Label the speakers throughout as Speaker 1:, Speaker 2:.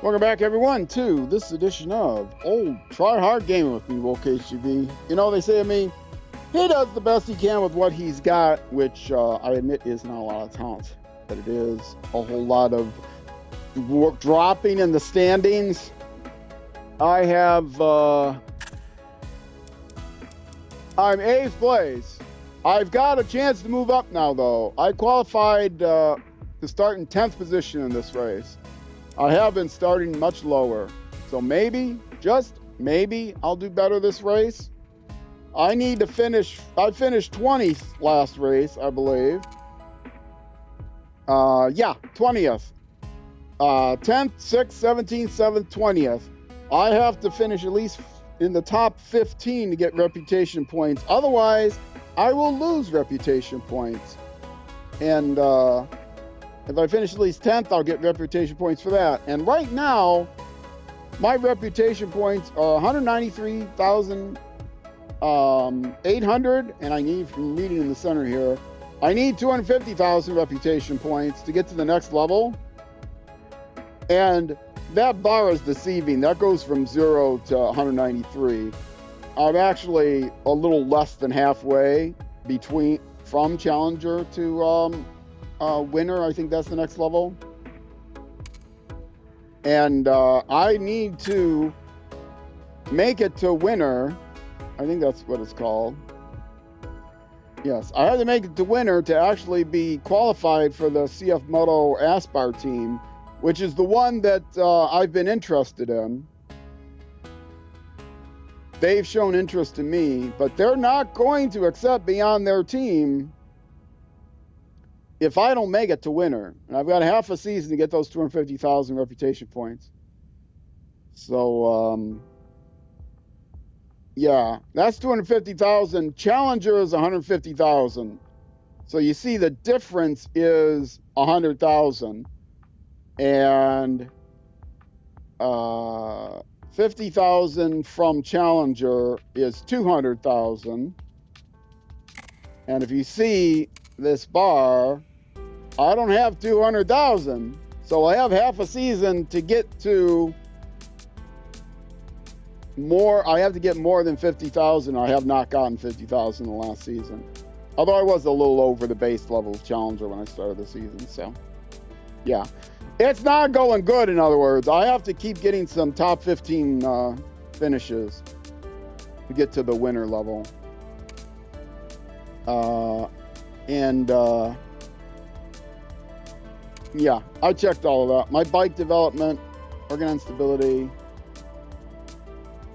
Speaker 1: Welcome back, everyone, to this edition of Old Try Hard Gaming with me, MotoGP. You know, they say of me, he does the best he can with what he's got, which I admit is not a lot of talent, but it is a whole lot of dropping in the standings. I have, I'm 8th place. I've got a chance to move up now, though. I qualified to start in 10th position in this race. I have been starting much lower. So maybe, just maybe, I'll do better this race. I need to finish, I finished 20th last race, I believe. Yeah, 20th. 10th, 6th, 17th, 7th, 20th. I have to finish at least in the top 15 to get reputation points. Otherwise, I will lose reputation points. And if I finish at least 10th, I'll get reputation points for that. And right now, my reputation points are 193,800, and I need, from reading in the center here, I need 250,000 reputation points to get to the next level. And that bar is deceiving. That goes from 0 to 193. I'm actually a little less than halfway from Challenger to winner. I think that's the next level. And I need to make it to winner. I think that's what it's called. Yes, I have to make it to winner to actually be qualified for the CF Moto s.r.l team, which is the one that I've been interested in. They've shown interest in me, but they're not going to accept me on their team if I don't make it to winner. And I've got half a season to get those 250,000 reputation points. So, yeah, that's 250,000. Challenger is 150,000. So you see the difference is 100,000. And 50,000 from Challenger is 200,000. And if you see this bar, I don't have 200,000. So I have half a season to get to more. I have to get more than 50,000. I have not gotten 50,000 in the last season. Although I was a little over the base level of Challenger when I started the season. So, yeah. It's not going good, in other words. I have to keep getting some top 15 finishes to get to the winner level. Yeah, I checked all of that. My bike development, organ and stability.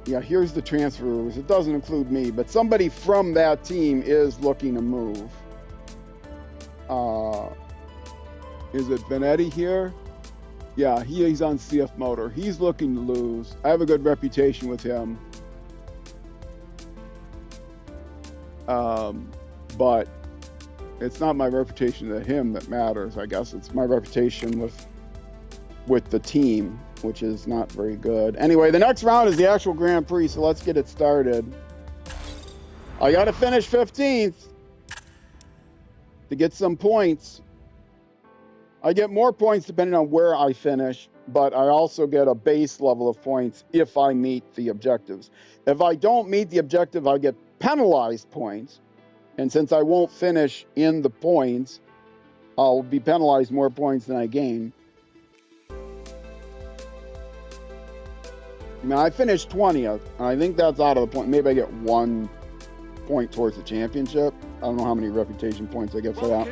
Speaker 1: Yeah, here's the transfer rules. It doesn't include me, but somebody from that team is looking to move. Is it Benetti here? Yeah, he's on CF Motor. He's looking to lose. I have a good reputation with him. But it's not my reputation to him that matters, I guess. It's my reputation with the team, which is not very good. Anyway, the next round is the actual Grand Prix, so let's get it started. I got to finish 15th to get some points. I get more points depending on where I finish, but I also get a base level of points if I meet the objectives. If I don't meet the objective, I get penalized points. And since I won't finish in the points, I'll be penalized more points than I gain. Now, I finished 20th, and I think that's out of the point. Maybe I get 1 point towards the championship. I don't know how many reputation points I get for that.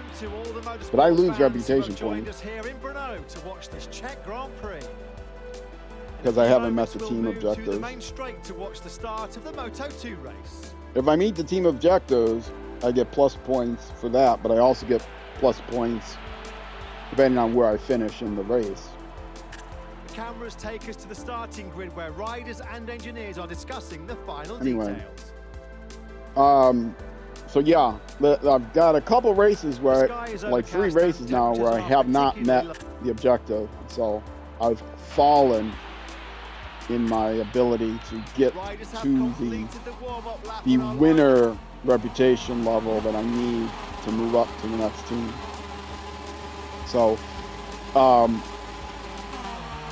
Speaker 1: But I lose reputation points because I haven't met the team objectives. If I meet the team objectives, I get plus points for that, but I also get plus points depending on where I finish in the race.
Speaker 2: Cameras take us to the starting grid where riders and engineers are discussing the final details.
Speaker 1: So yeah, I've got a couple races where, like 3 races now, where I have not met the objective. So I've fallen in my ability to get to the winner reputation level that I need to move up to the next team. So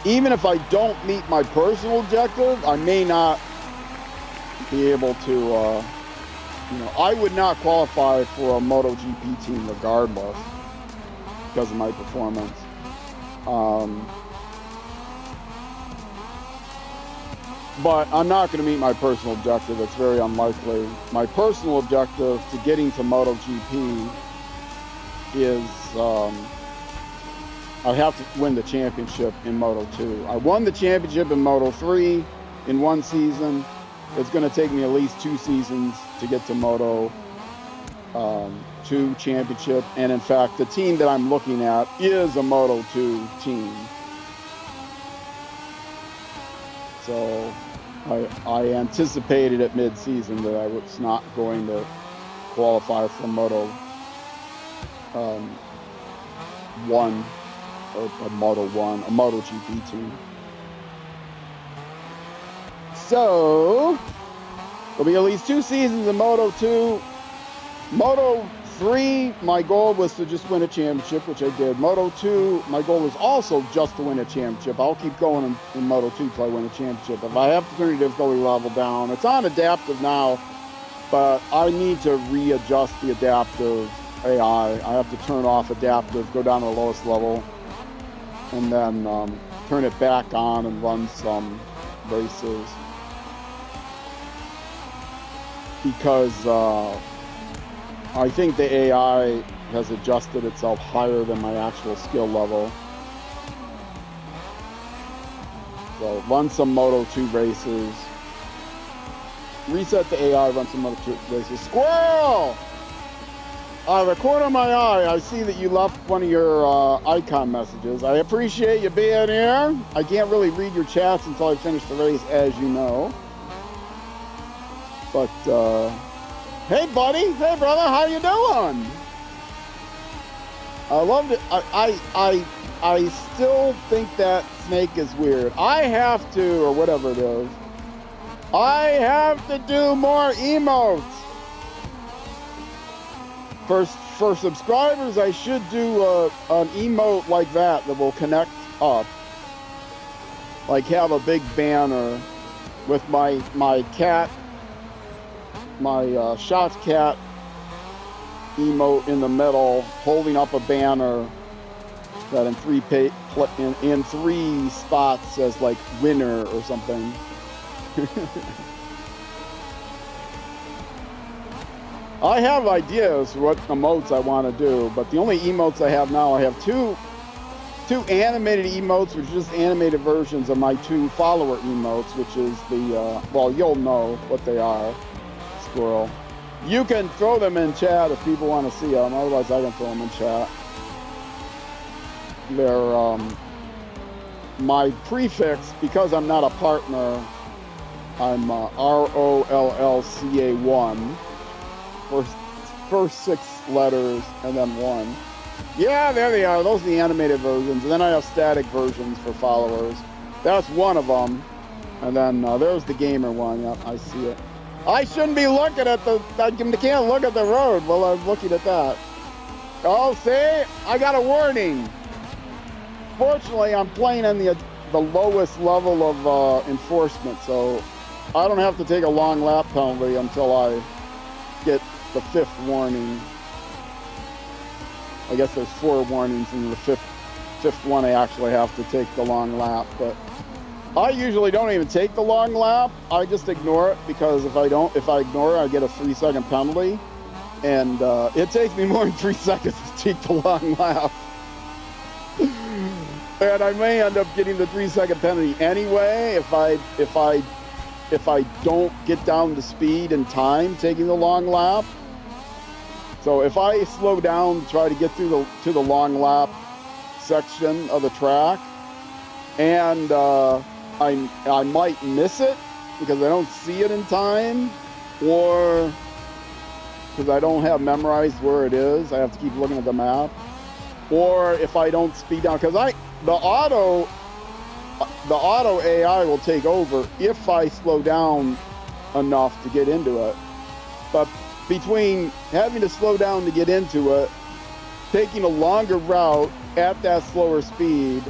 Speaker 1: even if I don't meet my personal objective, I may not be able to, you know, I would not qualify for a MotoGP team regardless because of my performance. But I'm not going to meet my personal objective. It's very unlikely. My personal objective to getting to MotoGP is I have to win the championship in Moto2. I won the championship in Moto3 in one season. It's going to take me at least 2 seasons to get to Moto2 championship. And in fact, the team that I'm looking at is a Moto2 team. So I anticipated at mid-season that I was not going to qualify for Moto1 or a MotoGP team. So there'll be at least 2 seasons in Moto2. Moto3, my goal was to just win a championship, which I did. Moto2, my goal was also just to win a championship. I'll keep going in Moto2 till I win a championship. If I have to turn the difficulty level down, it's on adaptive now, but I need to readjust the adaptive AI. I have to turn off adaptive, go down to the lowest level, and then turn it back on and run some races. Because I think the AI has adjusted itself higher than my actual skill level. So run some Moto2 races. Reset the AI, run some Moto2 races. Squirrel! Out of the corner of my eye, I see that you left one of your icon messages. I appreciate you being here. I can't really read your chats until I finish the race, as you know. But, hey buddy, hey brother, how you doing? I loved it. I still think that snake is weird. I have to, or whatever it is, I have to do more emotes. For subscribers, I should do an emote like that will connect up. Like have a big banner with my cat, my Shots Cat emote in the middle, holding up a banner that in 3 spots says like winner or something. I have ideas for what emotes I want to do, but the only emotes I have now, I have two animated emotes, which are just animated versions of my 2 follower emotes, which is the, well, you'll know what they are, Squirrel. You can throw them in chat if people want to see them, otherwise I can throw them in chat. They're, my prefix, because I'm not a partner, I'm ROLLCA1. First 6 letters and then 1. Yeah, there they are. Those are the animated versions. And then I have static versions for followers. That's one of them. And then there's the gamer one. Yep, I see it. I shouldn't be looking at I can't look at the road while I'm looking at that. Oh, see? I got a warning. Fortunately, I'm playing on the lowest level of enforcement, so I don't have to take a long lap penalty until I get the 5th warning. I guess there's 4 warnings, and the fifth one I actually have to take the long lap. But I usually don't even take the long lap. I just ignore it, because if I ignore it, I get a 3-second penalty, and it takes me more than 3 seconds to take the long lap. And I may end up getting the 3-second penalty anyway if I don't get down to speed and time taking the long lap. So if I slow down to try to get to the long lap section of the track, and I might miss it because I don't see it in time, or because I don't have memorized where it is, I have to keep looking at the map, or if I don't speed down, because the auto AI will take over if I slow down enough to get into it. But between having to slow down to get into it, taking a longer route at that slower speed,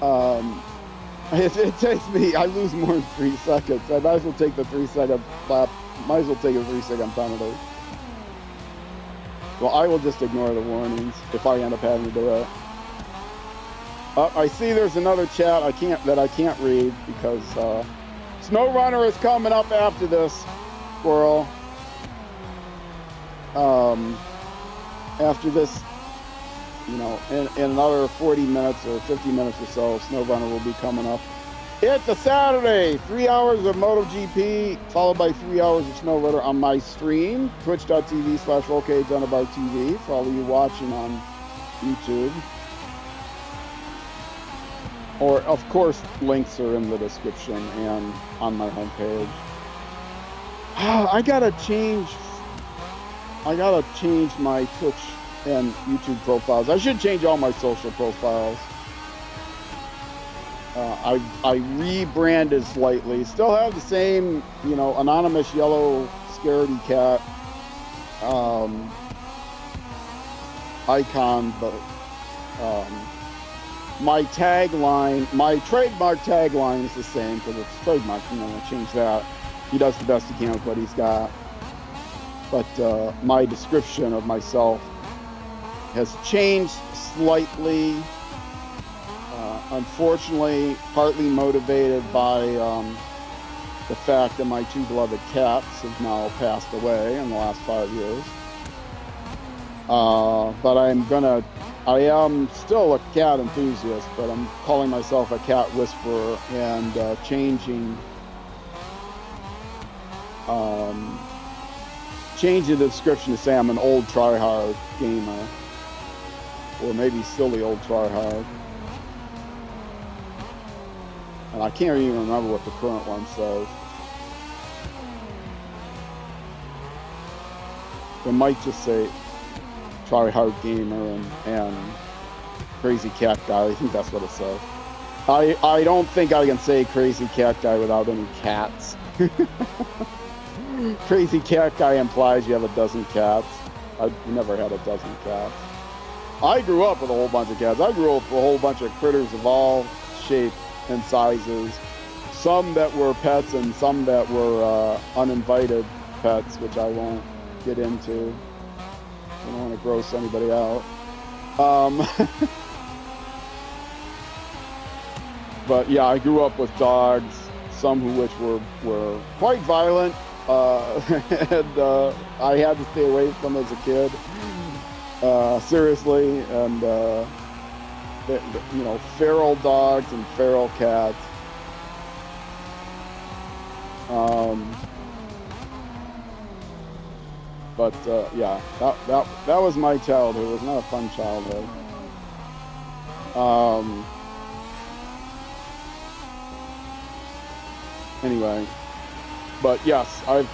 Speaker 1: It takes me, I lose more than 3 seconds. I might as well take the 3-second lap, might as well take a 3-second penalty. Well, I will just ignore the warnings if I end up having to do it. I see there's another chat I can't read because Snow Runner is coming up after this, Squirrel. After this, you know, in another 40 minutes or 50 minutes or so, Snow Runner will be coming up. It's a Saturday, 3 hours of MotoGP, followed by 3 hours of Snow Runner on my stream, twitch.tv/rollcage_TV, for all of you watching on YouTube. Or, of course, links are in the description and on my homepage. I gotta change my Twitch and YouTube profiles. I should change all my social profiles. I rebranded slightly. Still have the same, you know, anonymous yellow scaredy cat icon, but my tagline, my trademark tagline is the same because it's trademark. I'm gonna change that. He does the best he can with what he's got. But my description of myself has changed slightly. Unfortunately, partly motivated by the fact that my 2 beloved cats have now passed away in the last 5 years. But I am still a cat enthusiast, but I'm calling myself a cat whisperer and changing the description to say I'm an old tryhard gamer, or maybe silly old tryhard. And I can't even remember what the current one says. It might just say tryhard gamer and crazy cat guy. I think that's what it says. I don't think I can say crazy cat guy without any cats. Crazy cat guy implies you have a dozen cats. I've never had a dozen cats. I grew up with a whole bunch of cats. I grew up with a whole bunch of critters of all shapes and sizes. Some that were pets and some that were uninvited pets, which I won't get into. I don't want to gross anybody out. But yeah, I grew up with dogs, some of which were quite violent. And I had to stay away from them as a kid, seriously, and you know, feral dogs and feral cats. But yeah, that was my childhood. It was not a fun childhood. Anyway. But yes, I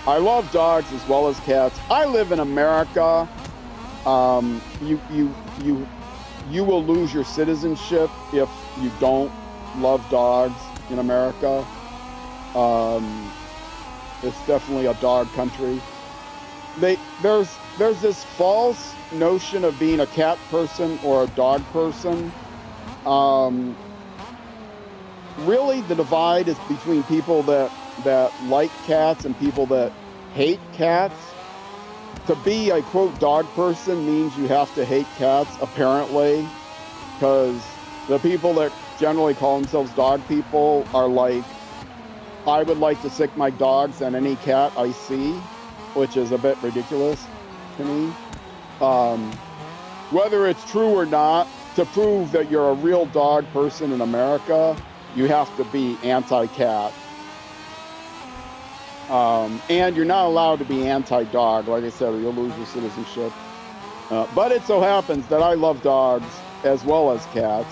Speaker 1: love dogs as well as cats. I live in America. You will lose your citizenship if you don't love dogs in America. It's definitely a dog country. There's this false notion of being a cat person or a dog person. Really, the divide is between people that like cats and people that hate cats. To be a quote dog person means you have to hate cats, apparently, because the people that generally call themselves dog people are like, I would like to sick my dogs on any cat I see, which is a bit ridiculous to me. Whether it's true or not, to prove that you're a real dog person in America, you have to be anti-cat. And you're not allowed to be anti-dog, like I said, or you'll lose your citizenship. But it so happens that I love dogs as well as cats.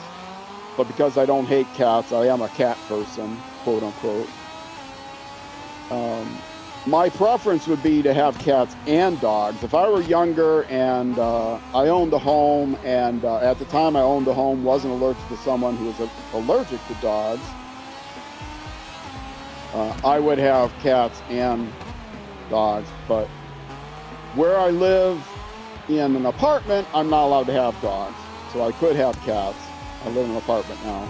Speaker 1: But because I don't hate cats, I am a cat person, quote unquote. My preference would be to have cats and dogs. If I were younger and I owned a home, and at the time I owned a home, wasn't allergic to someone who was allergic to dogs, I would have cats and dogs. But where I live in an apartment, I'm not allowed to have dogs. So I could have cats. I live in an apartment now.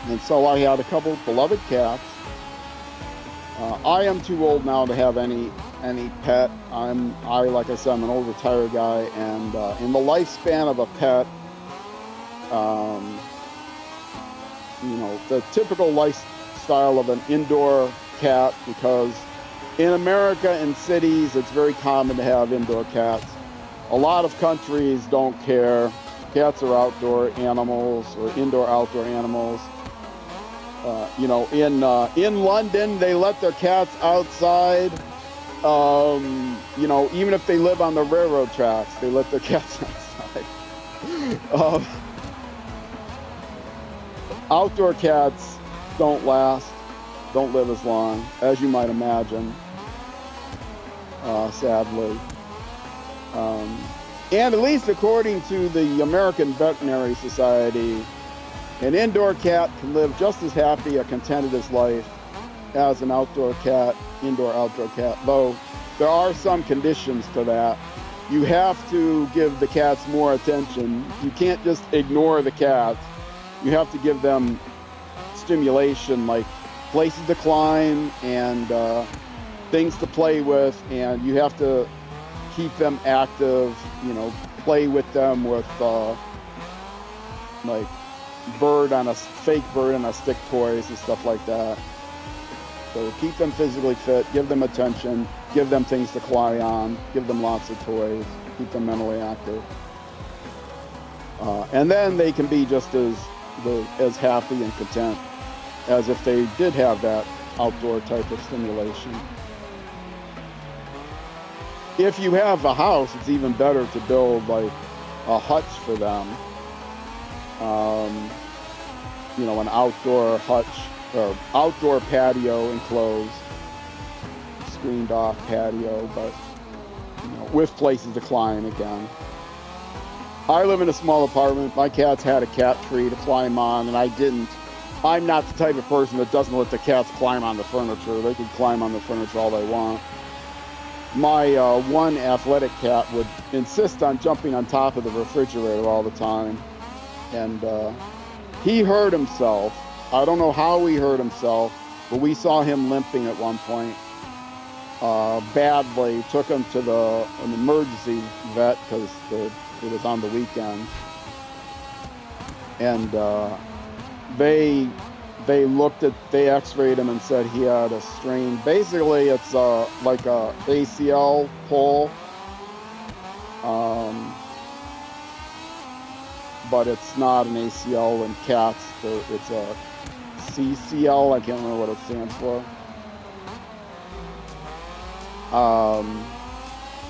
Speaker 1: And so I had a couple beloved cats. I am too old now to have any pet. Like I said, I'm an old retired guy, and in the lifespan of a pet, you know, the typical lifestyle of an indoor cat, because in America, in cities, it's very common to have indoor cats. A lot of countries don't care. Cats are outdoor animals, or indoor-outdoor animals. You know, in London, they let their cats outside. You know, even if they live on the railroad tracks, they let their cats outside. Outdoor cats don't last, don't live as long, as you might imagine, sadly. And at least according to the American Veterinary Society, an indoor cat can live just as happy, a contented as life as an outdoor cat, indoor-outdoor cat, though there are some conditions to that. You have to give the cats more attention. You can't just ignore the cats. You have to give them stimulation, like places to climb and things to play with, and you have to keep them active, you know, play with them with like fake bird on a stick toys and stuff like that. So keep them physically fit, give them attention, give them things to climb on, give them lots of toys, keep them mentally active. And then they can be just as happy and content as if they did have that outdoor type of stimulation. If you have a house, it's even better to build like a hutch for them. You know, an outdoor hutch or outdoor patio enclosed, screened off patio, but you know, with places to climb again. I live in a small apartment. My cats had a cat tree to climb on, and I didn't. I'm not the type of person that doesn't let the cats climb on the furniture. They can climb on the furniture all they want. My one athletic cat would insist on jumping on top of the refrigerator all the time. And he hurt himself. I don't know how he hurt himself, but we saw him limping at one point badly. Took him to an emergency vet because it was on the weekend. And they x-rayed him and said he had a strain. Basically, it's like a ACL pull, but it's not an ACL in cats. It's a CCL. I can't remember what it stands for.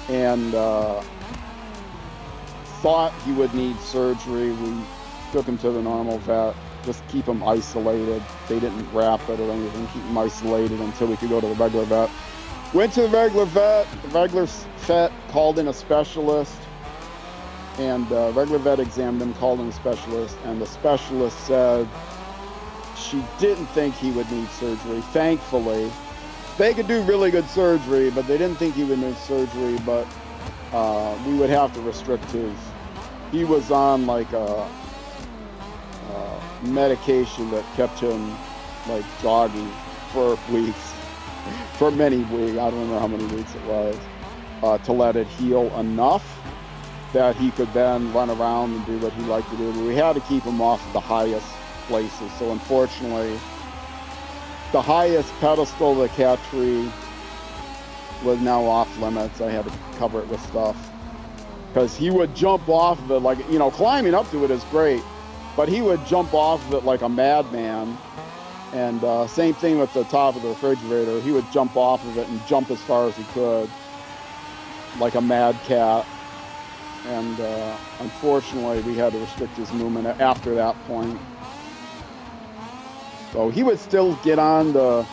Speaker 1: And thought he would need surgery. We took him to the normal vet. Just keep him isolated. They didn't wrap it or anything. Keep him isolated until we could go to the regular vet. Went to the regular vet. The regular vet called in a specialist. And the regular vet examined him, called in a specialist. And the specialist said she didn't think he would need surgery. Thankfully, they could do really good surgery, but they didn't think he would need surgery. But we would have to restrict his. He was on like a medication that kept him like joggy for weeks, for many weeks. I don't remember how many weeks it was, to let it heal enough that he could then run around and do what he liked to do. But we had to keep him off the highest places. So unfortunately, the highest pedestal of the cat tree was now off limits. I had to cover it with stuff because he would jump off of it like, you know, climbing up to it is great. But he would jump off of it like a madman. And same thing with the top of the refrigerator. He would jump off of it and jump as far as he could, like a mad cat. And unfortunately, we had to restrict his movement after that point. So he would still get on the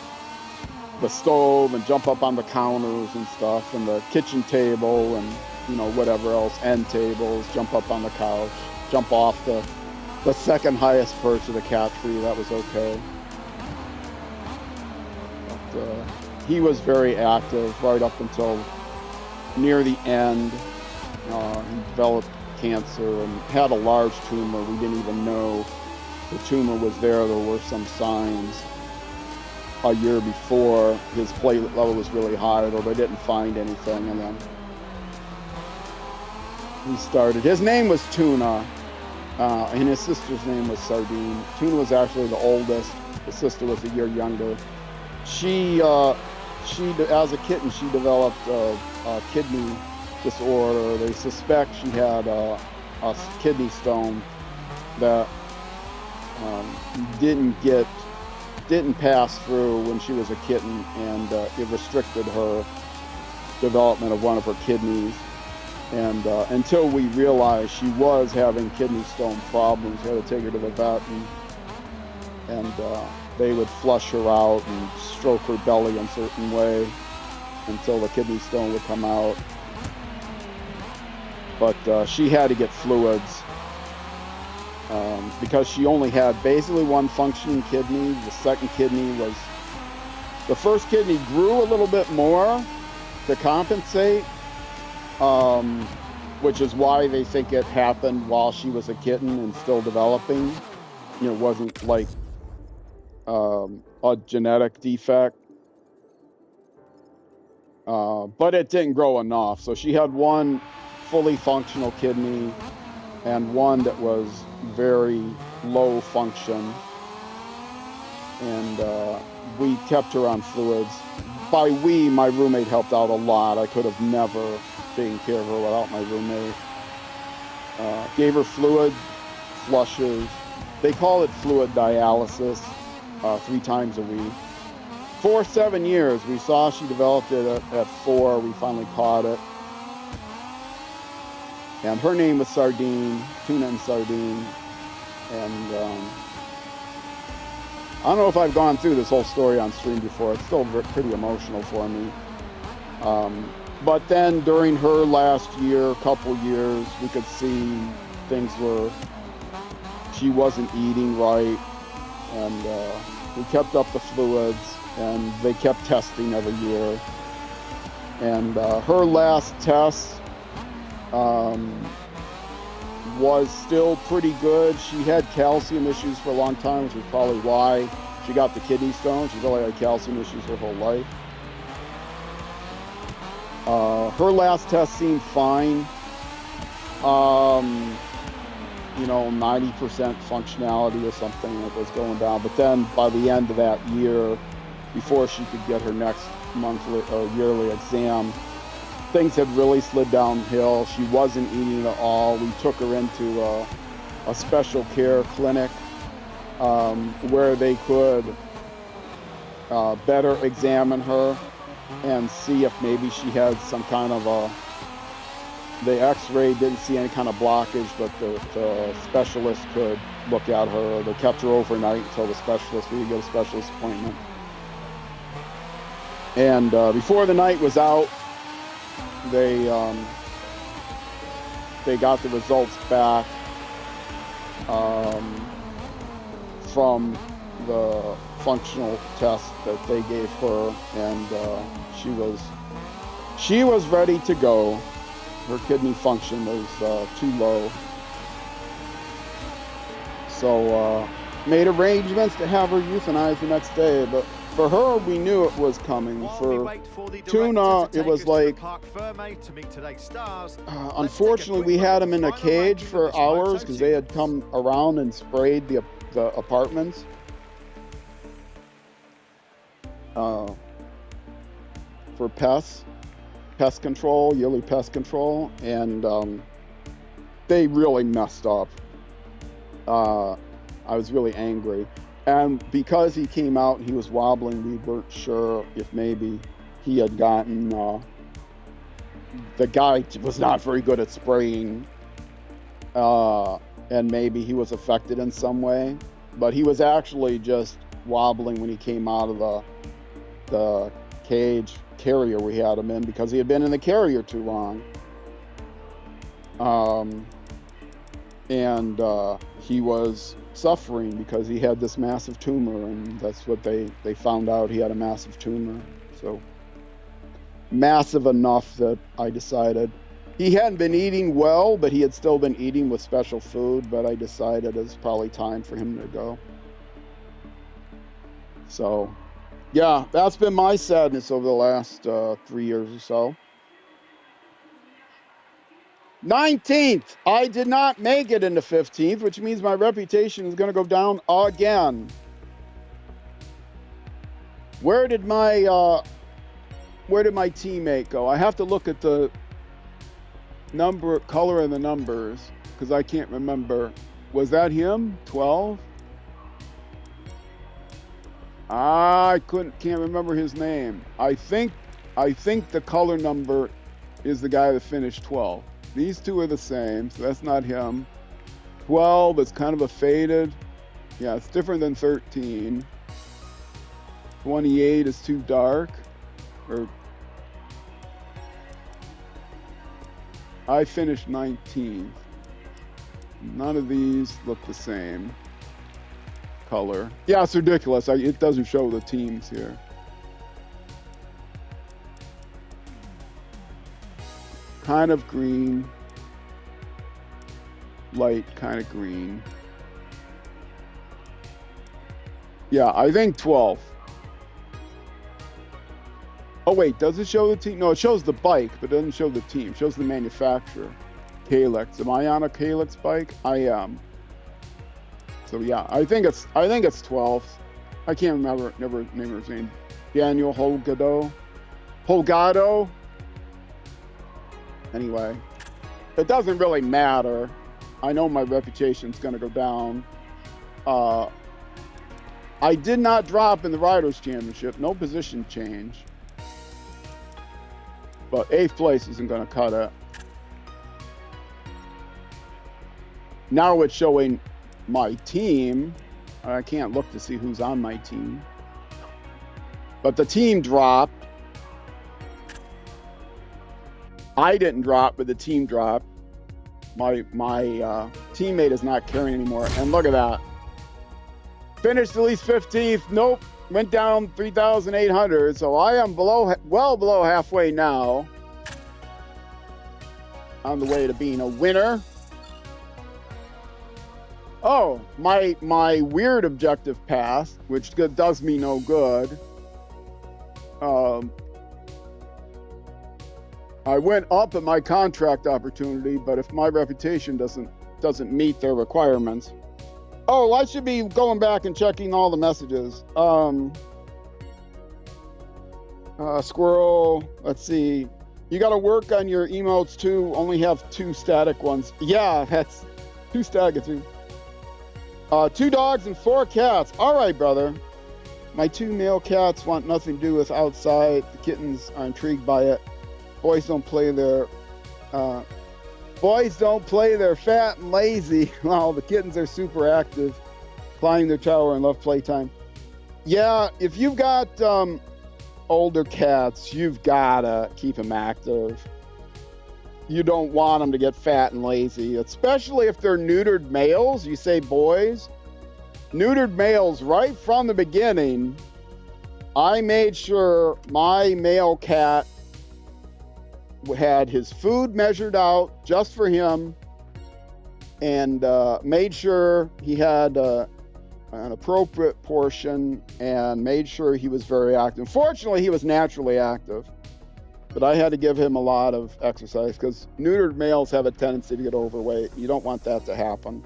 Speaker 1: stove and jump up on the counters and stuff, and the kitchen table and, you know, whatever else, end tables, jump up on the couch, jump off the second highest perch of the cat tree. That was okay. But he was very active right up until near the end. He developed cancer and had a large tumor. We didn't even know the tumor was there. There were some signs a year before. His platelet level was really high, though they didn't find anything. And then he started. His name was Tuna, and his sister's name was Sardine. Tuna was actually the oldest. His sister was a year younger. She as a kitten, she developed a kidney disorder. They suspect she had a kidney stone that didn't pass through when she was a kitten, and it restricted her development of one of her kidneys. And until we realized she was having kidney stone problems, we had to take her to the vet, and they would flush her out and stroke her belly in a certain way until the kidney stone would come out. But she had to get fluids because she only had basically one functioning kidney. The first kidney grew a little bit more to compensate, which is why they think it happened while she was a kitten and still developing. It wasn't like a genetic defect, but it didn't grow enough. So she had one fully functional kidney and one that was very low function, and we kept her on fluids. By we, my roommate helped out a lot. I could have never taken care of her without my roommate. Gave her fluid flushes. They call it fluid dialysis, 3 times a week. For 7 years, we saw she developed it at 4. We finally caught it. And her name was Sardine, Tuna and Sardine. And I don't know if I've gone through this whole story on stream before. It's still pretty emotional for me. But then during her last year, couple years, we could see she wasn't eating right. And we kept up the fluids, and they kept testing every year. And her last test was still pretty good. She had calcium issues for a long time, which is probably why she got the kidney stone. She really had calcium issues her whole life. Her last test seemed fine. 90% functionality or something that was going down. But then by the end of that year, before she could get her next monthly or yearly exam, things had really slid downhill. She wasn't eating at all. We took her into a special care clinic where they could better examine her and see if maybe she had some kind of the x-ray didn't see any kind of blockage, but the specialist could look at her. They kept her overnight until we could get a specialist appointment. And before the night was out, they got the results back from the functional test that they gave her, and she was ready to go. Her kidney function was too low. So made arrangements to have her euthanized the next day, but for her, we knew it was coming. For Tuna, it was like, unfortunately, we had him in a cage for hours because they had come around and sprayed the apartments. For pest control, yearly pest control, and they really messed up. I was really angry. And because he came out and he was wobbling, we weren't sure if maybe he had gotten, the guy was not very good at spraying, and maybe he was affected in some way. But he was actually just wobbling when he came out of the cage carrier we had him in, because he had been in the carrier too long. And he was suffering because he had this massive tumor, and that's what they found out. He had a massive tumor, so massive enough that I decided He hadn't been eating well, but he had still been eating with special food, but I decided it's probably time for him to go. So, yeah, that's been my sadness over the last 3 years or so. 19th, I did not make it into 15th, which means my reputation is going to go down again. Where did my teammate go? I have to look at the color of the numbers because I can't remember. Was that him? 12? I can't remember his name. I think the color number is the guy that finished 12. These two are the same, so that's not him. 12 is kind of a faded. Yeah, it's different than 13. 28 is too dark. Or I finished 19th. None of these look the same color. Yeah, it's ridiculous. It doesn't show the teams here. Kind of green. Light kind of green. Yeah, I think 12. Oh wait, does it show the team? No, it shows the bike, but it doesn't show the team. It shows the manufacturer. Calyx. Am I on a Calyx bike? I am. So yeah, I think it's 12th. I can't remember his name. Daniel Holgado. Anyway, it doesn't really matter. I know my reputation's going to go down. I did not drop in the Riders' Championship. No position change. But 8th place isn't going to cut it. Now it's showing my team. I can't look to see who's on my team. But the team dropped. I didn't drop, but the team dropped. My teammate is not carrying anymore. And look at that. Finished at least 15th. Nope. Went down 3,800. So I am well below halfway now. On the way to being a winner. Oh, my weird objective passed, which does me no good. I went up at my contract opportunity, but if my reputation doesn't meet their requirements. Oh, I should be going back and checking all the messages. Squirrel, let's see. You got to work on your emotes too. Only have 2 static ones. Yeah, that's 2 static too. 2 dogs and 4 cats. All right, brother. My 2 male cats want nothing to do with outside. The kittens are intrigued by it. Boys don't play their fat and lazy. Well, the kittens are super active, climb their tower and love playtime. Yeah, if you've got older cats, you've gotta keep them active. You don't want them to get fat and lazy, especially if they're neutered males. You say boys, neutered males right from the beginning. I made sure my male cat had his food measured out just for him and made sure he had an appropriate portion and made sure he was very active. Fortunately, he was naturally active, but I had to give him a lot of exercise because neutered males have a tendency to get overweight. You don't want that to happen.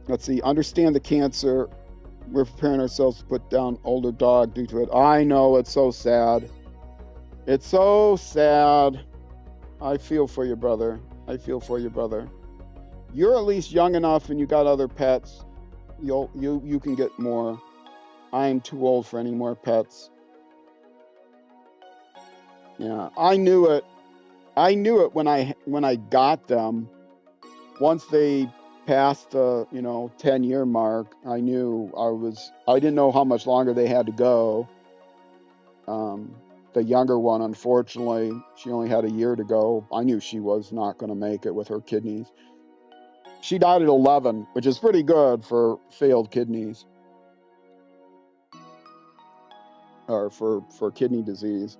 Speaker 1: Let's see, understand the cancer. We're preparing ourselves to put down older dog due to it. I know, it's so sad. It's so sad. I feel for you, brother. I feel for you, brother. You're at least young enough and you got other pets. You can get more. I'm too old for any more pets. Yeah, I knew it. I knew it when I got them. Once they past the 10-year mark, I knew I didn't know how much longer they had to go. The younger one, unfortunately, she only had a year to go. I knew she was not going to make it with her kidneys. She died at 11, which is pretty good for failed kidneys. Or for kidney disease.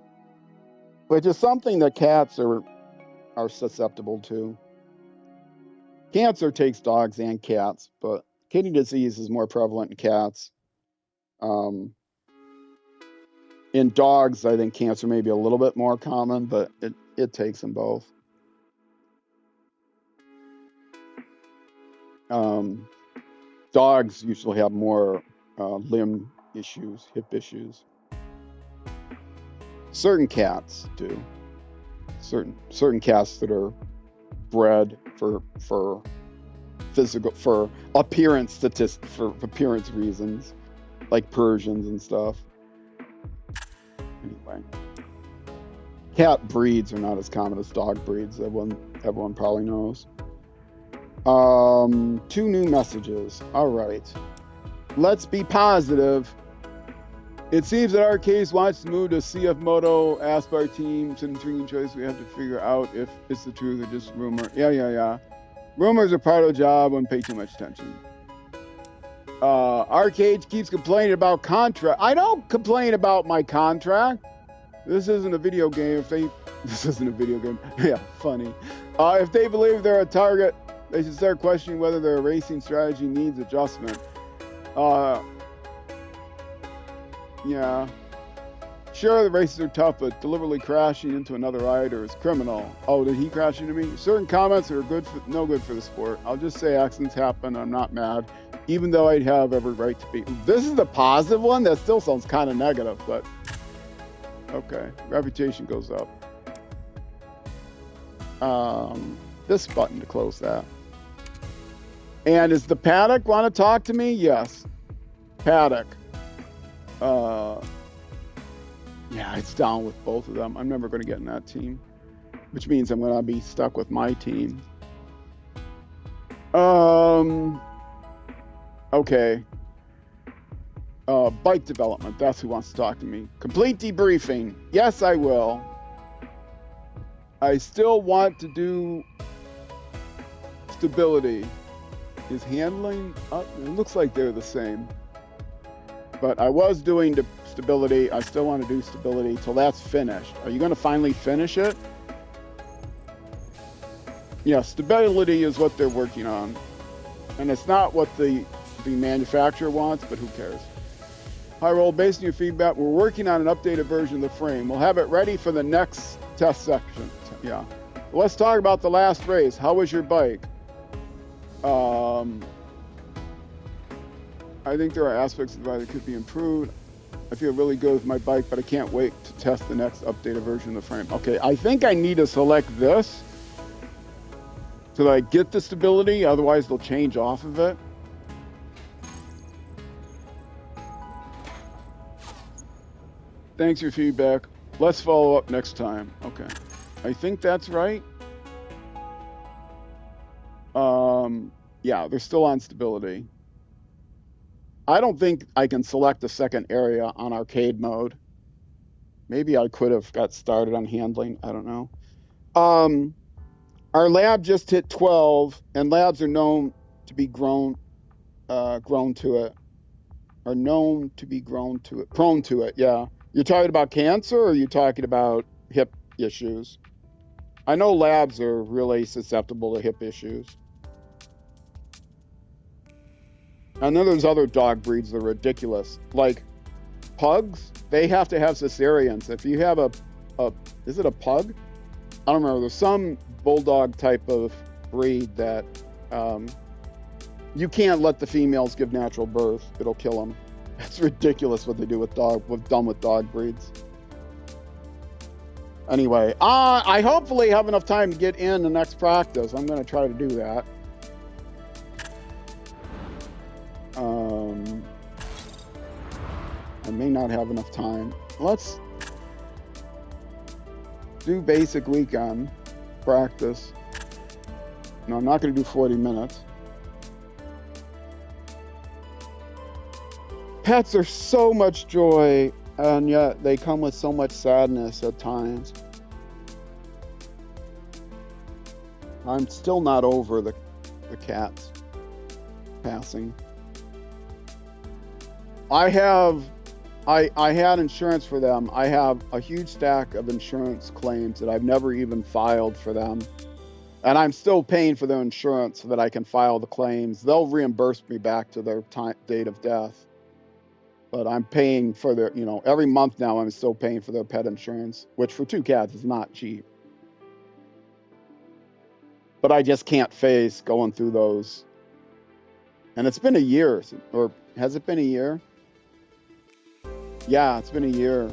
Speaker 1: which is something that cats are susceptible to. Cancer takes dogs and cats, but kidney disease is more prevalent in cats. In dogs, I think cancer may be a little bit more common, but it takes them both. Dogs usually have more limb issues, hip issues. Certain cats do. Certain cats that are bred for appearance reasons, like Persians and stuff. Anyway, cat breeds are not as common as dog breeds. Everyone probably knows. 2 new messages. All right. Let's be positive. It seems that Arcades wants to move to CF Moto Aspar team. Some intriguing choice. We have to figure out if it's the truth or just rumor. Yeah. Rumors are part of the job. Wouldn't pay too much attention. Arcades keeps complaining about contract. I don't complain about my contract. This isn't a video game. This isn't a video game. Yeah, funny. If they believe they're a target, they should start questioning whether their racing strategy needs adjustment. Yeah. Sure, the races are tough, but deliberately crashing into another rider is criminal. Oh, did he crash into me? Certain comments are no good for the sport. I'll just say accidents happen. I'm not mad, even though I'd have every right to be. This is the positive one. That still sounds kind of negative, but okay. Reputation goes up. This button to close that. And is the Paddock want to talk to me? Yes. Paddock. Yeah, it's down with both of them. I'm never going to get in that team, which means I'm going to be stuck with my team. Okay. Bike development. That's who wants to talk to me. Complete debriefing. Yes, I will. I still want to do stability. Is handling up? It looks like they're the same. But I was doing the stability. I still want to do stability till that's finished. Are you going to finally finish it? Yeah, stability is what they're working on. And it's not what the manufacturer wants, but who cares? Hi, Roll. Based on your feedback, we're working on an updated version of the frame. We'll have it ready for the next test section. Yeah. Let's talk about the last race. How was your bike? I think there are aspects of the bike that could be improved. I feel really good with my bike, but I can't wait to test the next updated version of the frame. Okay, I think I need to select this so that I get the stability, otherwise they'll change off of it. Thanks for your feedback. Let's follow up next time. Okay, I think that's right. Yeah, they're still on stability. I don't think I can select a second area on arcade mode. Maybe I could have got started on handling. I don't know. Our lab just hit 12, and labs are known to be prone to it. Yeah. You're talking about cancer, or are you talking about hip issues? I know labs are really susceptible to hip issues. And then there's other dog breeds that are ridiculous. Like pugs, they have to have cesareans. If you have is it a pug? I don't remember. There's some bulldog type of breed that you can't let the females give natural birth. It'll kill them. It's ridiculous what they do with dog breeds. Anyway, I hopefully have enough time to get in the next practice. I'm going to try to do that. I may not have enough time. Let's do basic weekend practice. No, I'm not going to do 40 minutes. Pets are so much joy, and yet they come with so much sadness at times. I'm still not over the cats passing. I have I had insurance for them. I have a huge stack of insurance claims that I've never even filed for them. And I'm still paying for their insurance so that I can file the claims. They'll reimburse me back to their date of death. But I'm paying for their, you know, every month now I'm still paying for their pet insurance, which for 2 cats is not cheap. But I just can't face going through those. And it's been a year, or has it been a year? Yeah, it's been a year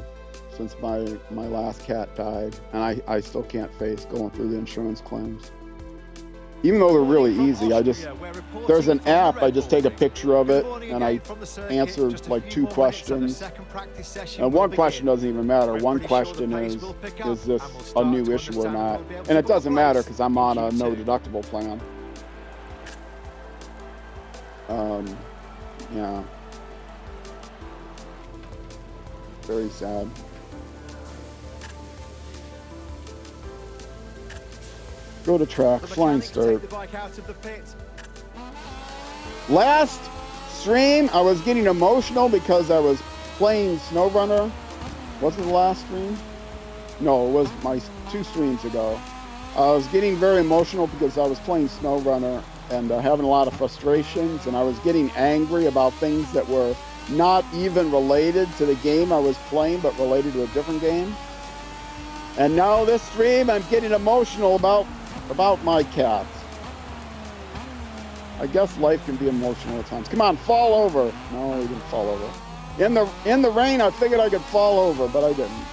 Speaker 1: since my last cat died, and I still can't face going through the insurance claims. Even though they're really easy, there's an app, I just take a picture of it, and I answer like 2 questions. And one question doesn't even matter. One question is this a new issue or not? And it doesn't matter because I'm on a no deductible plan. Yeah. Very sad. Go to track, flying start. Last stream, I was getting emotional because I was playing SnowRunner. Was it the last stream? No, it was my 2 streams ago. I was getting very emotional because I was playing SnowRunner and having a lot of frustrations, and I was getting angry about things that were not even related to the game I was playing, but related to a different game. And now this stream, I'm getting emotional about my cats. I guess life can be emotional at times. Come on, fall over. No, he didn't fall over. In the rain, I figured I could fall over, but I didn't.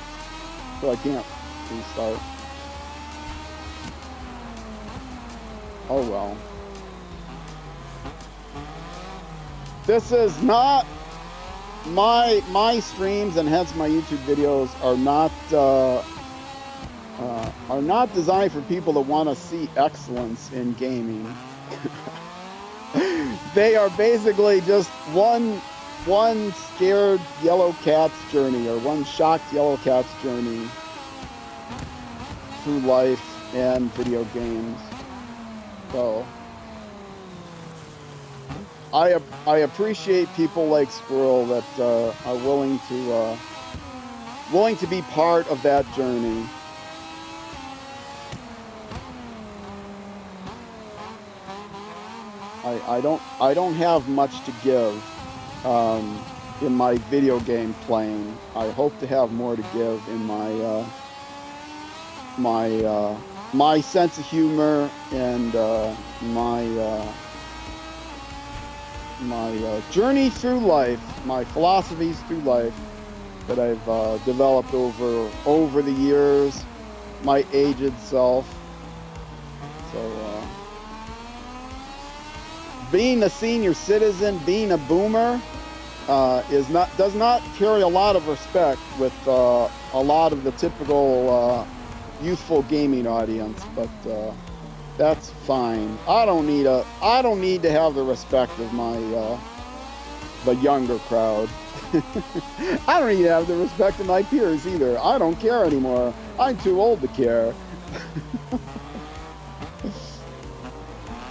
Speaker 1: So I can't restart. Oh well. This is not my streams, and hence my YouTube videos are not designed for people that want to see excellence in gaming. They are basically just one scared yellow cat's journey, or one shocked yellow cat's journey through life and video games. So I appreciate people like s.r.l that are willing to be part of that journey. I don't have much to give in my video game playing. I hope to have more to give in my sense of humor and my journey through life, my philosophies through life that I've developed over the years, my aged self. So being a senior citizen, being a boomer, does not carry a lot of respect with a lot of the typical youthful gaming audience, but that's fine. I don't need to have the respect of the younger crowd. I don't need to have the respect of my peers either. I don't care anymore. I'm too old to care.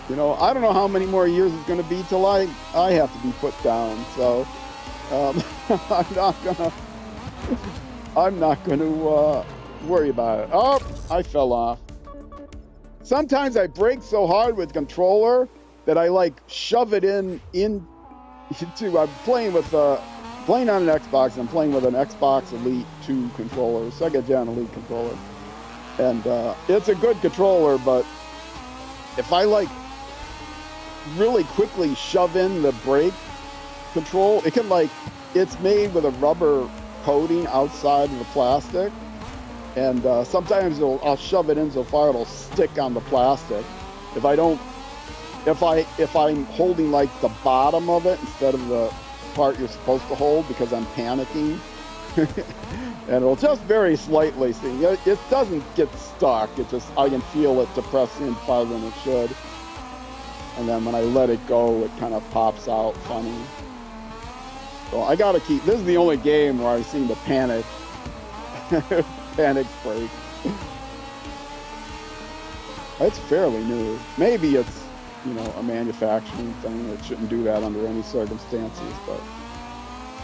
Speaker 1: You know, I don't know how many more years it's going to be till I have to be put down. So I'm not going to worry about it. Oh, I fell off. Sometimes I brake so hard with controller that I like shove it into. I'm playing on an Xbox. I'm playing with an Xbox Elite 2 controller, second gen Elite controller, and it's a good controller. But if I like really quickly shove in the brake control, it can it's made with a rubber coating outside of the plastic, and sometimes I'll shove it in so far it'll stick on the plastic. If I'm holding like the bottom of it instead of the part you're supposed to hold because I'm panicking, and it'll just very slightly see. It doesn't get stuck. It just, I can feel it depress in farther than it should. And then when I let it go, it kind of pops out funny. So I gotta keep, this is the only game where I seem to panic break. It's fairly new. Maybe it's, a manufacturing thing. It shouldn't do that under any circumstances, but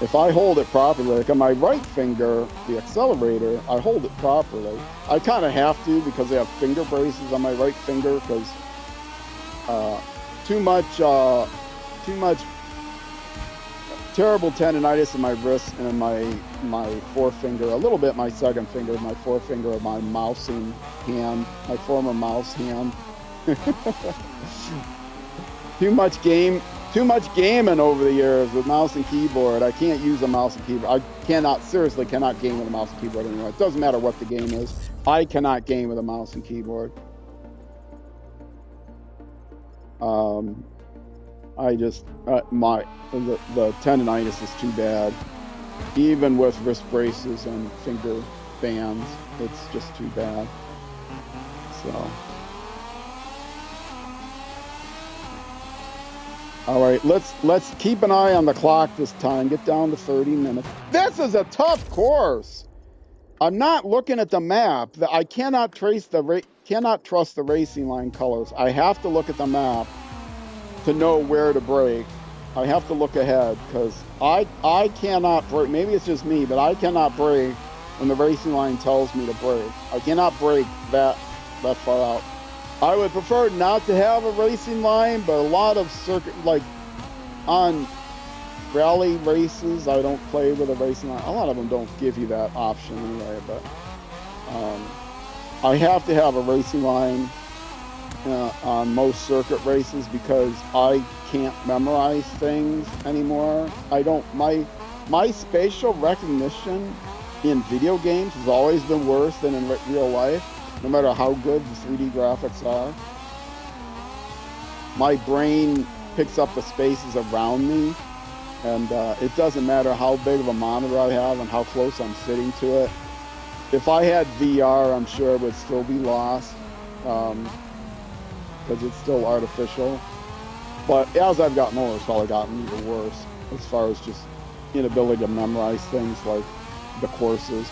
Speaker 1: if I hold it properly, like on my right finger, the accelerator, I hold it properly. I kind of have to because I have finger braces on my right finger because too much terrible tendonitis in my wrist and my forefinger, a little bit my second finger, my forefinger of my mousing hand, my former mouse hand. Too much gaming over the years with mouse and keyboard. I can't use a mouse and keyboard. I seriously cannot game with a mouse and keyboard anymore. It doesn't matter what the game is. I cannot game with a mouse and keyboard. I just, the tendonitis is too bad. Even with wrist braces and finger bands, it's just too bad. So. All right, let's keep an eye on the clock this time. Get down to 30 minutes. This is a tough course. I'm not looking at the map. I cannot trust the racing line colors. I have to look at the map to know where to brake. I have to look ahead because I cannot brake. Maybe it's just me, but I cannot brake when the racing line tells me to brake. I cannot brake that far out. I would prefer not to have a racing line, but a lot of like on rally races, I don't play with a racing line. A lot of them don't give you that option anyway, but I have to have a racing line on most circuit races because I can't memorize things anymore. My spatial recognition in video games has always been worse than in real life. No matter how good the 3D graphics are, my brain picks up the spaces around me, and it doesn't matter how big of a monitor I have and how close I'm sitting to it. If I had VR, I'm sure it would still be lost, because it's still artificial. But as I've gotten older, it's probably gotten even worse as far as just inability to memorize things like the courses.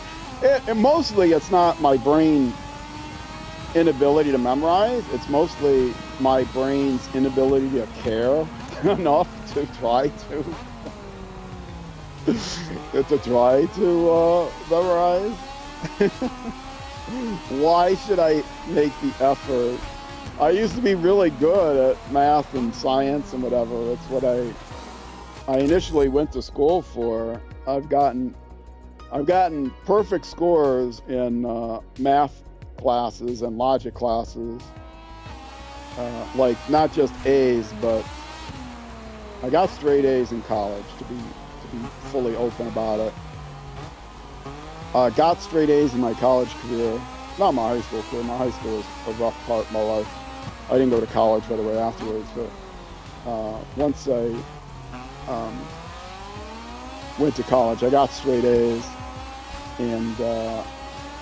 Speaker 1: Mostly, it's not my brain inability to memorize, it's mostly my brain's inability to care enough to try to memorize. Why should I make the effort? I used to be really good at math and science and whatever. That's what I initially went to school for. I've gotten perfect scores in math classes and logic classes, like not just A's, but I got straight A's in college, to be fully open about it. Got straight A's in my college career, not my high school career. My high school was a rough part of my life. I didn't go to college right away afterwards, but once I went to college, I got straight A's, and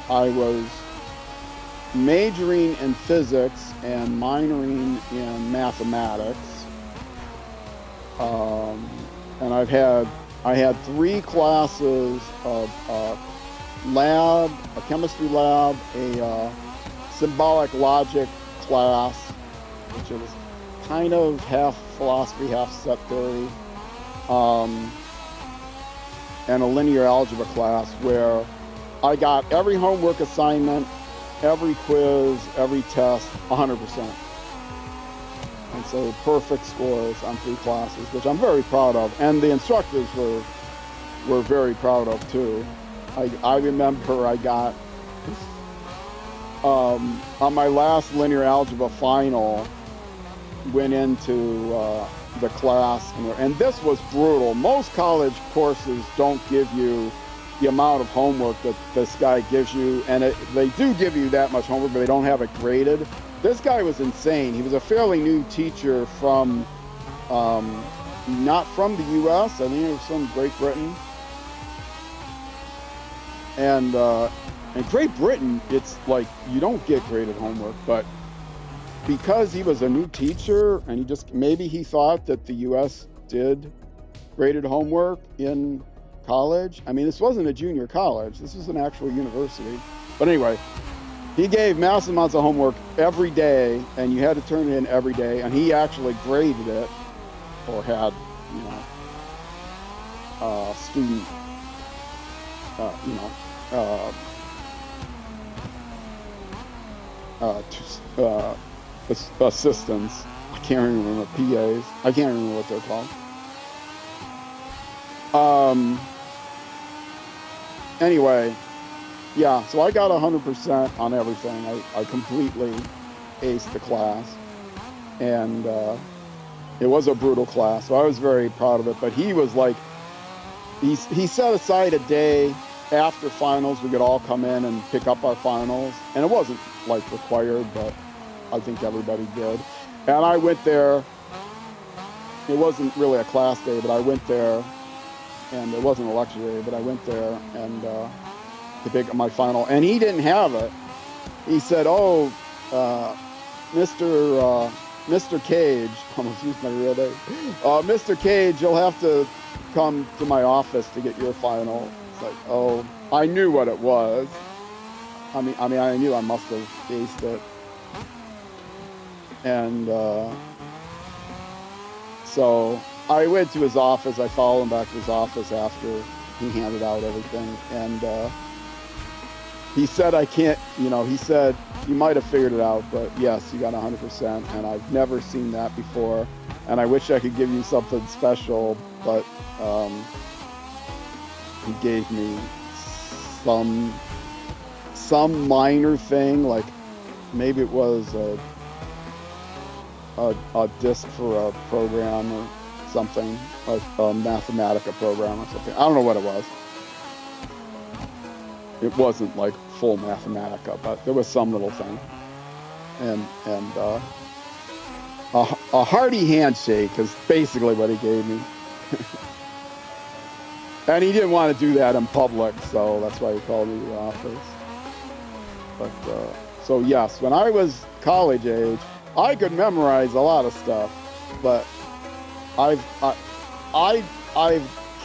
Speaker 1: I was majoring in physics and minoring in mathematics, and I had 3 classes of lab, a chemistry lab, a symbolic logic class, which is kind of half philosophy, half set theory, and a linear algebra class where I got every homework assignment, every quiz, every test, 100%. And so perfect scores on 3 classes, which I'm very proud of. And the instructors were very proud of too. I remember I got, on my last linear algebra final, went into the class, and this was brutal. Most college courses don't give you the amount of homework that this guy gives you, and they do give you that much homework, but they don't have it graded. This guy was insane. He was a fairly new teacher from, not from the U.S., I think he was from Great Britain. And in Great Britain, it's like you don't get graded homework, but because he was a new teacher, and maybe he thought that the U.S. did graded homework in college. I mean, this wasn't a junior college. This was an actual university. But anyway, he gave massive amounts of homework every day, and you had to turn it in every day, and he actually graded it, or had, student, assistants. I can't remember, PAs. I can't remember what they're called. Anyway, yeah, so I got 100% on everything. I completely aced the class, and it was a brutal class, so I was very proud of it. But he was like, he set aside a day after finals. We could all come in and pick up our finals, and it wasn't like required, but I think everybody did. And I went there. It wasn't really a class day, but I went there, and it wasn't a lecture day, but I went there and to pick up my final, and he didn't have it. He said, "Oh, Mr. Cage," almost used my real name. "Mr. Cage, you'll have to come to my office to get your final." It's like, oh, I knew what it was. I mean, I knew I must have aced it, and so I went to his office. I followed him back to his office after he handed out everything, and he said, "I can't," he said, "You might have figured it out, but yes, you got 100%, and I've never seen that before, and I wish I could give you something special, but he gave me some minor thing, like maybe it was a disc for a program or something, a Mathematica program or something. I don't know what it was. It wasn't like full Mathematica, but there was some little thing, and a hearty handshake is basically what he gave me." And he didn't want to do that in public, so that's why he called me to the office. But so yes, when I was college age, I could memorize a lot of stuff, but I've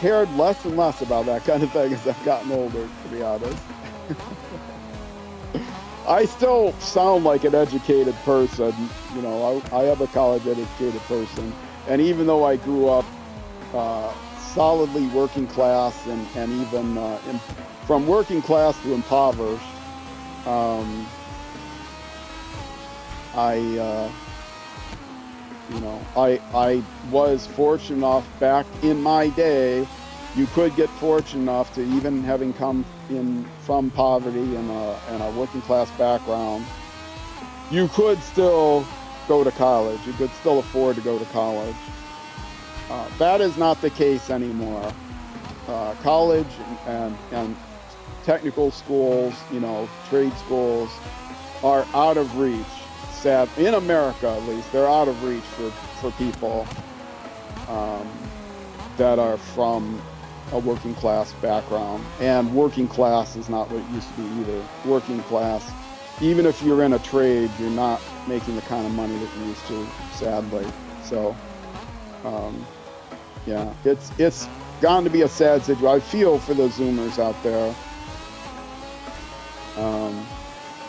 Speaker 1: cared less and less about that kind of thing as I've gotten older, to be honest. I still sound like an educated person, I am a college educated person, and even though I grew up solidly working class and even from working class to impoverished, I was fortunate enough back in my day. You could get fortunate enough to, even having come in from poverty and a working class background, you could still go to college. You could still afford to go to college. That is not the case anymore. College and technical schools, trade schools are out of reach. Sad, in America at least, they're out of reach for people that are from a working class background. And working class is not what it used to be either. Working class, even if you're in a trade, you're not making the kind of money that you used to, sadly. So, yeah, it's gone to be a sad situation. I feel for the Zoomers out there.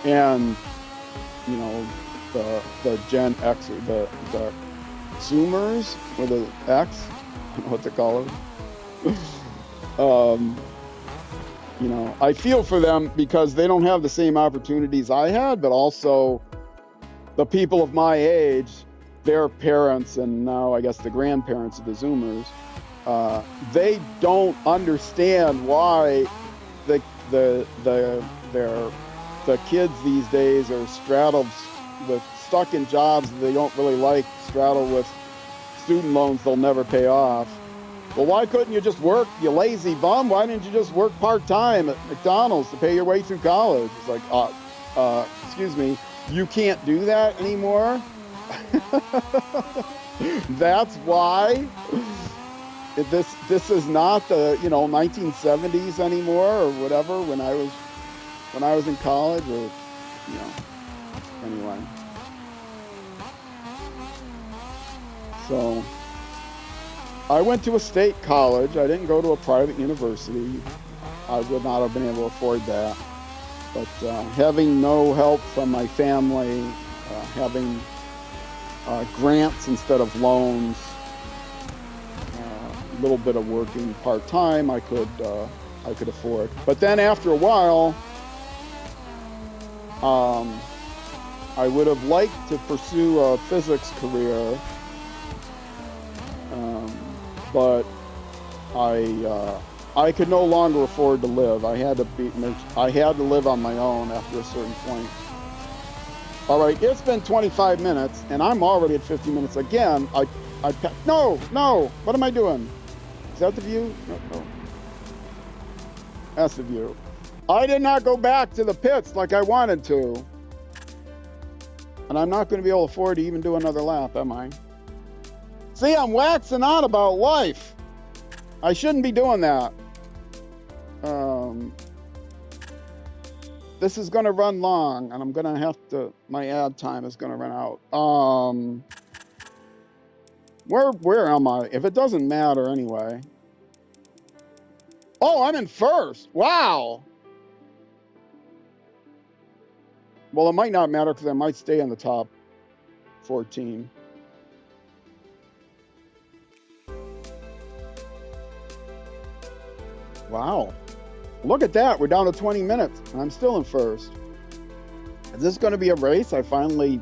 Speaker 1: And, the Gen X, the Zoomers, or the X, I don't know what to call them. I feel for them because they don't have the same opportunities I had, but also the people of my age, their parents, and now I guess the grandparents of the Zoomers, they don't understand why the kids these days are stuck in jobs that they don't really like, straddled with student loans they'll never pay off. Well, why couldn't you just work, you lazy bum? Why didn't you just work part-time at McDonald's to pay your way through college? It's like, excuse me, you can't do that anymore? That's why? This is not the 1970s anymore, or whatever, when I was in college, or anyway. So I went to a state college. I didn't go to a private university. I would not have been able to afford that. But having no help from my family, having grants instead of loans, little bit of working part-time I could afford. But then after a while, I would have liked to pursue a physics career, but I could no longer afford to live. I had to live on my own after a certain point. All right, it's been 25 minutes, and I'm already at 50 minutes again. No, what am I doing? Is that the view? No. That's the view. I did not go back to the pits like I wanted to. And I'm not going to be able to afford to even do another lap, am I? See, I'm waxing on about life. I shouldn't be doing that. This is going to run long, and I'm going to have to, my ad time is going to run out. Where am I? If it doesn't matter anyway. Oh, I'm in first. Wow. Well, it might not matter because I might stay in the top 14. Wow. Look at that. We're down to 20 minutes. And I'm still in first. Is this going to be a race? I finally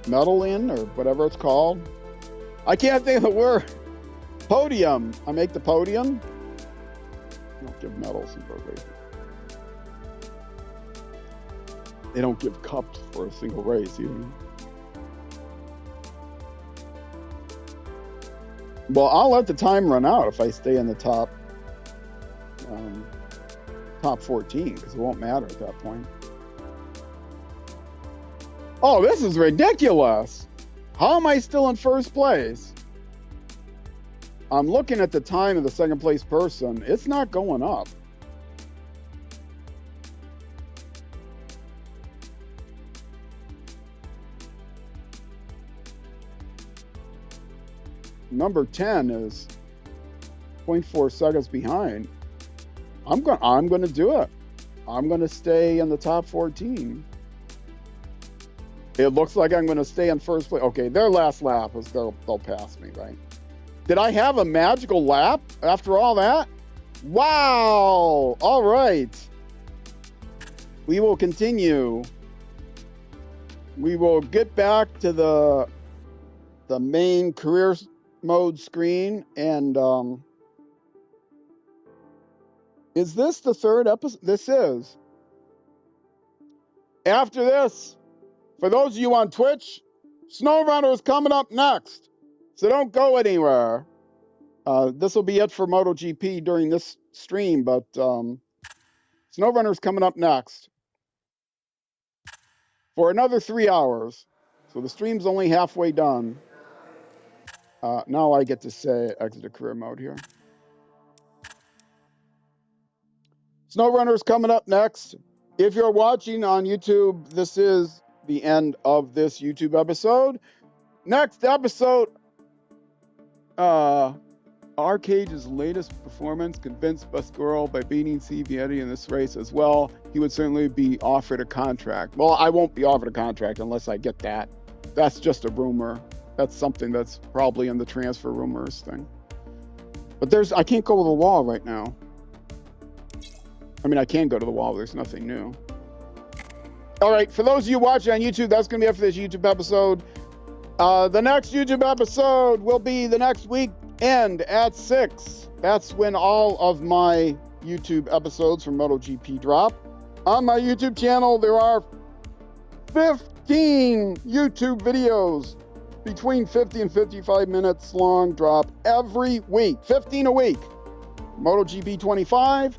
Speaker 1: medal in, or whatever it's called. I can't think of the word. Podium. I make the podium. They don't give medals in boat racing. They don't give cups for a single race even. Well, I'll let the time run out if I stay in the top 14, because it won't matter at that point. Oh, this is ridiculous. How am I still in first place? I'm looking at the time of the second place person. It's not going up. Number 10 is 0.4 seconds behind. I'm going to do it. I'm going to stay in the top 14. It looks like I'm going to stay in first place. Okay, their last lap was they'll pass me, right? Did I have a magical lap after all that? Wow! All right. We will continue. We will get back to the main career mode screen, and is this the third episode? This is. After this, for those of you on Twitch, SnowRunner is coming up next, so don't go anywhere. This will be it for MotoGP during this stream, but SnowRunner is coming up next for another 3 hours. So the stream's only halfway done. Now I get to say exit career mode here. SnowRunner is coming up next. If you're watching on YouTube, this is the end of this YouTube episode. Next episode, R-Cage's latest performance convinced Pasquarello by beating Vietti in this race as well. He would certainly be offered a contract. Well, I won't be offered a contract unless I get that. That's just a rumor. That's something that's probably in the transfer rumors thing. But I can't go to the wall right now. I mean, I can go to the wall, but there's nothing new. All right, for those of you watching on YouTube, that's going to be it for this YouTube episode. The next YouTube episode will be the next weekend at 6. That's when all of my YouTube episodes from MotoGP drop. On my YouTube channel, there are 15 YouTube videos between 50 and 55 minutes long drop every week. 15 a week. MotoGP 25,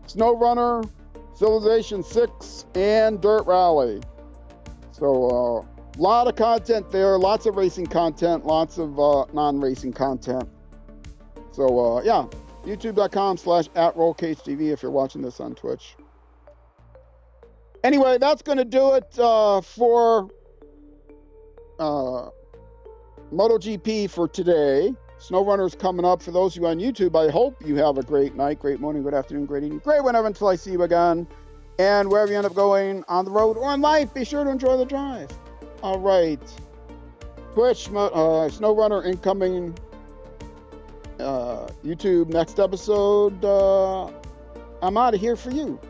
Speaker 1: SnowRunner, Civilization 6, and Dirt Rally. So, a lot of content there, lots of racing content, lots of non-racing content. So, yeah, youtube.com/@RollCageTV if you're watching this on Twitch. Anyway, that's going to do it for MotoGP for today. SnowRunner's coming up. For those of you on YouTube, I hope you have a great night, great morning, good afternoon, great evening, great whenever until I see you again. And wherever you end up going, on the road or in life, be sure to enjoy the drive. All right. Twitch, SnowRunner incoming. YouTube next episode. I'm out of here for you.